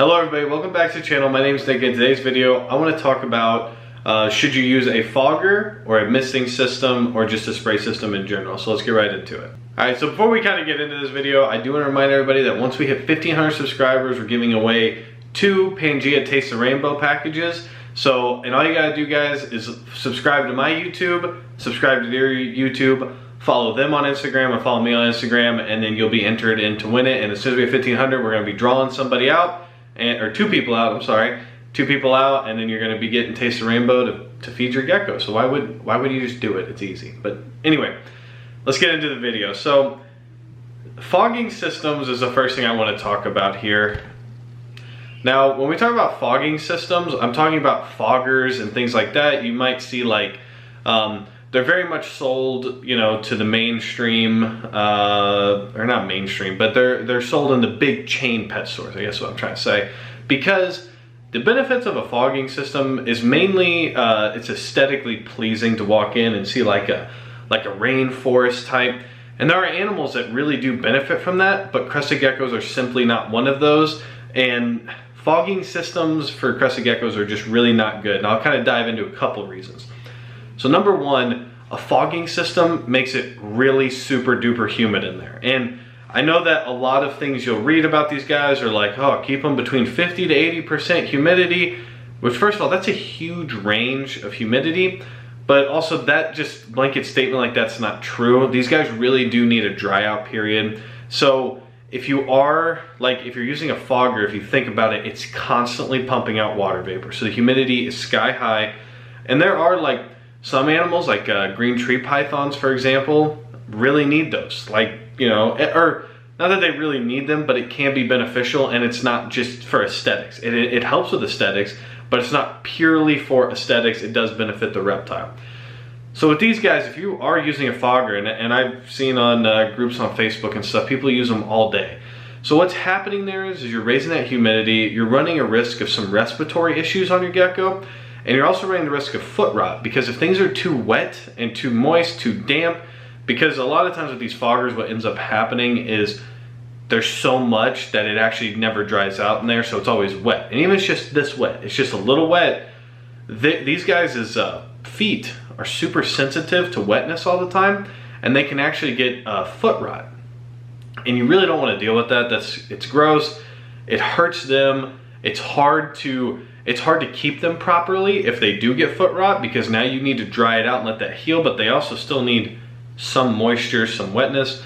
Hello everybody, welcome back to the channel. My name is Nick. In today's video, I want to talk about should you use a fogger or a misting system or just a spray system in general. So let's get right into it. Alright, so before we kind of get into this video, I do want to remind everybody that once we hit 1,500 subscribers, we're giving away 2 Pangea Taste the Rainbow packages. So, and all you gotta do, guys, is subscribe to my YouTube, subscribe to their YouTube, follow them on Instagram, and follow me on Instagram, and then you'll be entered in to win it. And as soon as we have 1,500, we're gonna be drawing somebody out, or 2 people out, I'm sorry. 2 people out, and then you're gonna be getting Taste the Rainbow to feed your gecko. So why would you just do it? It's easy. But anyway, let's get into the video. So, fogging systems is the first thing I wanna talk about here. Now, when we talk about fogging systems, I'm talking about foggers and things like that. You might see like, they're very much sold, you know, to the mainstream, or not mainstream, but they're sold in the big chain pet stores, I guess is what I'm trying to say. Because the benefits of a fogging system is mainly, it's aesthetically pleasing to walk in and see like a rainforest type. And there are animals that really do benefit from that, but crested geckos are simply not one of those. And fogging systems for crested geckos are just really not good. And I'll kind of dive into a couple reasons. So number one, a fogging system makes it really super duper humid in there. And I know that a lot of things you'll read about these guys are like, oh, keep them between 50 to 80% humidity, which first of all, that's a huge range of humidity. But also that just blanket statement like that's not true. These guys really do need a dry out period. So if you're using a fogger, if you think about it, it's constantly pumping out water vapor. So the humidity is sky high. And there are like some animals, like green tree pythons, for example, really need those. Like, you know, or not that they really need them, but it can be beneficial, and it's not just for aesthetics. It helps with aesthetics, but it's not purely for aesthetics. It does benefit the reptile. So with these guys, if you are using a fogger, and I've seen on groups on Facebook and stuff, people use them all day. So what's happening there is you're raising that humidity, you're running a risk of some respiratory issues on your gecko, and you're also running the risk of foot rot, because if things are too wet and too moist, too damp, because a lot of times with these foggers, what ends up happening is there's so much that it actually never dries out in there, so it's always wet. And even if it's just this wet, it's just a little wet, these guys' feet are super sensitive to wetness all the time, and they can actually get foot rot. And you really don't want to deal with that. It's gross, it hurts them, it's hard to keep them properly if they do get foot rot, because now you need to dry it out and let that heal, but they also still need some moisture, some wetness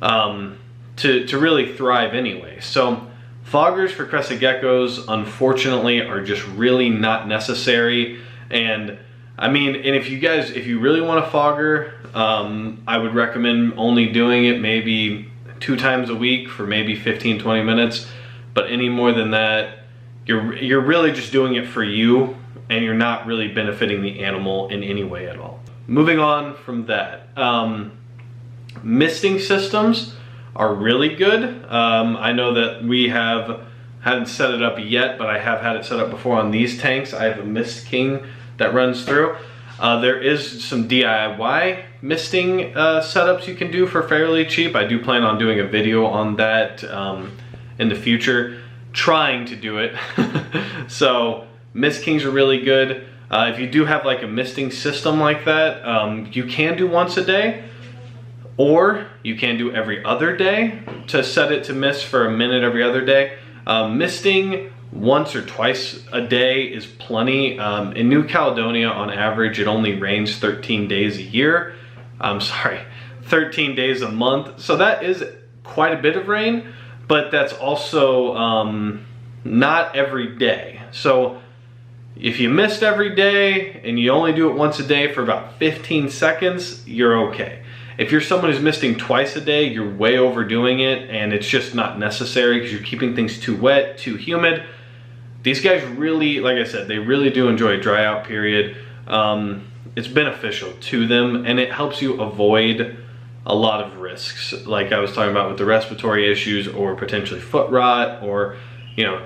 to really thrive anyway. So foggers for crested geckos, unfortunately, are just really not necessary. And I mean, and if you really want a fogger, I would recommend only doing it maybe 2 times a week for maybe 15-20 minutes. But any more than that, you're really just doing it for you, and you're not really benefiting the animal in any way at all. Moving on from that, misting systems are really good. I know that we hadn't set it up yet, but I have had it set up before on these tanks. I have a Mist King that runs through. There is some DIY misting setups you can do for fairly cheap. I do plan on doing a video on that in the future, trying to do it. So Mist Kings are really good. If you do have like a misting system like that, you can do once a day, or you can do every other day to set it to mist for a minute every other day. Misting once or twice a day is plenty. In New Caledonia, on average, it only rains 13 days a year. I'm sorry, 13 days a month. So that is quite a bit of rain, but that's also not every day. So if you mist every day and you only do it once a day for about 15 seconds, you're okay. If you're someone who's misting twice a day, you're way overdoing it, and it's just not necessary because you're keeping things too wet, too humid. These guys really, like I said, they really do enjoy a dry out period. It's beneficial to them, and it helps you avoid a lot of risks, like I was talking about with the respiratory issues, or potentially foot rot, or, you know,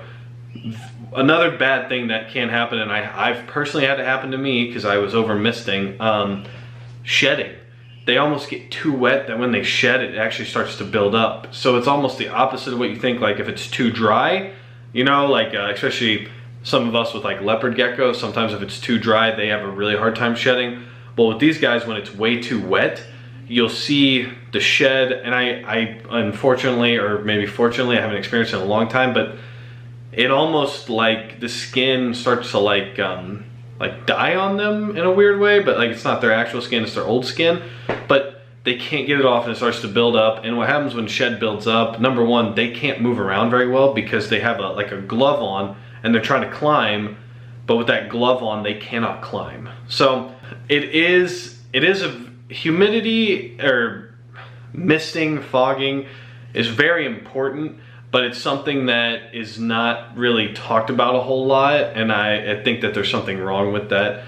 another bad thing that can happen, and I've personally had it happen to me because I was over misting, shedding. They almost get too wet that when they shed, it actually starts to build up. So it's almost the opposite of what you think. Like if it's too dry, You know, like especially some of us with like leopard geckos, sometimes if it's too dry, they have a really hard time shedding. But with these guys, when it's way too wet, you'll see the shed, and I unfortunately, or maybe fortunately, I haven't experienced it in a long time, but it almost like the skin starts to like die on them in a weird way, but like it's not their actual skin, it's their old skin, but they can't get it off and it starts to build up. And what happens when shed builds up, number one, they can't move around very well because they have like a glove on and they're trying to climb, but with that glove on, they cannot climb. So it is a humidity or misting, fogging is very important, but it's something that is not really talked about a whole lot, and I think that there's something wrong with that.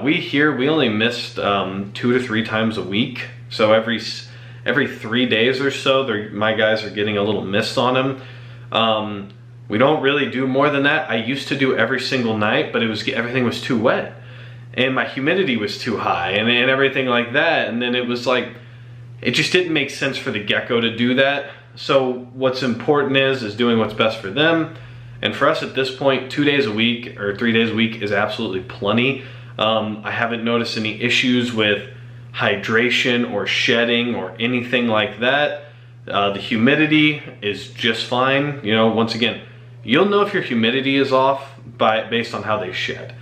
We only mist 2 to 3 times a week, so every 3 days or so, my guys are getting a little mist on them. We don't really do more than that. I used to do every single night, but everything was too wet, and my humidity was too high, and everything like that, and then it was like, it just didn't make sense for the gecko to do that. So what's important is doing what's best for them. And for us at this point, 2 days a week or 3 days a week is absolutely plenty. I haven't noticed any issues with hydration or shedding or anything like that. The humidity is just fine. You know, once again, you'll know if your humidity is off based on how they shed,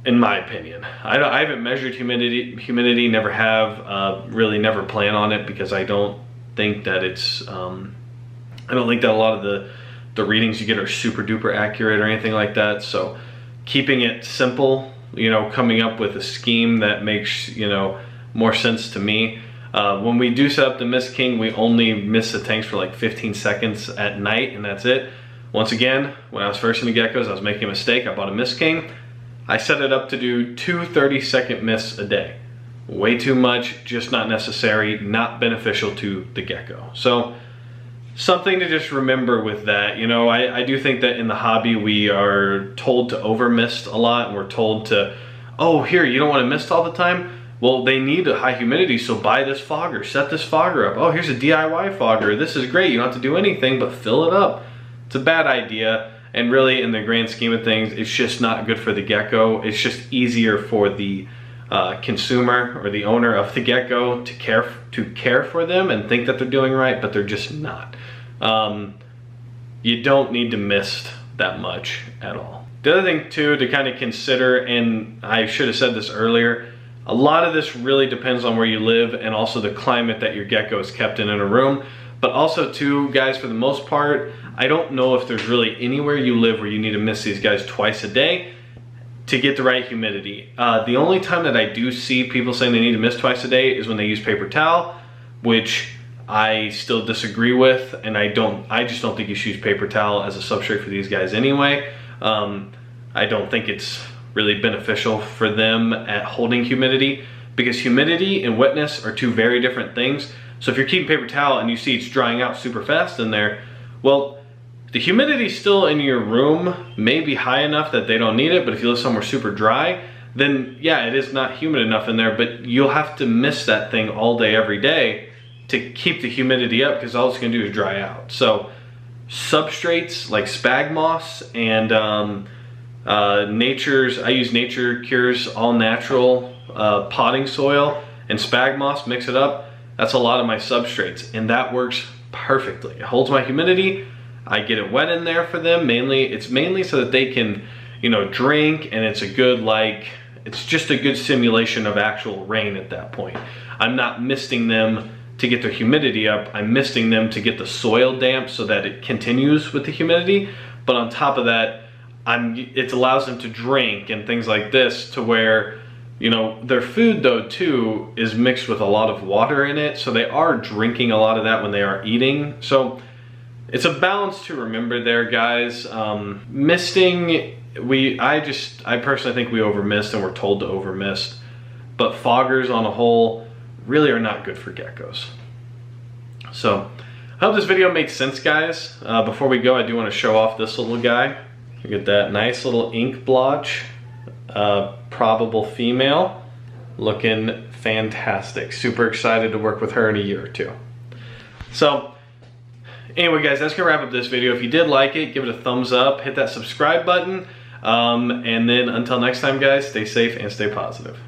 in my opinion. I haven't measured humidity, never have, really never plan on it, because I don't think that it's I don't think that a lot of the readings you get are super duper accurate or anything like that. So keeping it simple, you know, coming up with a scheme that makes, you know, more sense to me. When we do set up the Mist King, we only mist the tanks for like 15 seconds at night, and that's it. Once again, when I was first into geckos, I was making a mistake. I bought a Mist King. I set it up to do 2 30-second mists a day. Way too much, just not necessary, not beneficial to the gecko. So something to just remember with that. You know, I do think that in the hobby we are told to over mist a lot, and we're told to, oh, here, you don't want to mist all the time? Well, they need a high humidity, so buy this fogger, set this fogger up. Oh, here's a DIY fogger. This is great, you don't have to do anything but fill it up. It's a bad idea, and really in the grand scheme of things, it's just not good for the gecko. It's just easier for the consumer or the owner of the gecko to care for them and think that they're doing right, but they're just not. You don't need to mist that much at all. The other thing too to kind of consider, and I should have said this earlier, a lot of this really depends on where you live and also the climate that your gecko is kept in a room. But also too, guys, for the most part, I don't know if there's really anywhere you live where you need to mist these guys twice a day to get the right humidity. The only time that I do see people saying they need to mist twice a day is when they use paper towel, which I still disagree with, and I just don't think you should use paper towel as a substrate for these guys anyway. I don't think it's really beneficial for them at holding humidity, because humidity and wetness are 2 very different things. So if you're keeping paper towel and you see it's drying out super fast in there, well, the humidity still in your room may be high enough that they don't need it, but if you live somewhere super dry, then yeah, it is not humid enough in there, but you'll have to mist that thing all day, every day to keep the humidity up, because all it's gonna do is dry out. So substrates like spag moss and I use Nature Cure's all natural potting soil and spag moss, mix it up. That's a lot of my substrates, and that works perfectly. It holds my humidity. I get it wet in there for them. It's mainly so that they can, you know, drink, and it's a good, like, it's just a good simulation of actual rain at that point. I'm not misting them to get their humidity up. I'm misting them to get the soil damp so that it continues with the humidity. But on top of that, it allows them to drink and things like this, to where, you know, their food though too is mixed with a lot of water in it, so they are drinking a lot of that when they are eating. So it's a balance to remember there, guys. Misting, I personally think we over mist, and we're told to over mist, but foggers on a whole really are not good for geckos. So I hope this video made sense, guys. Before we go, I do want to show off this little guy. Look at that nice little ink blotch. Probable female, looking fantastic. Super excited to work with her in a year or 2. So Anyway guys, that's gonna wrap up this video. If you did like it, give it a thumbs up, hit that subscribe button, and then until next time guys, stay safe and stay positive.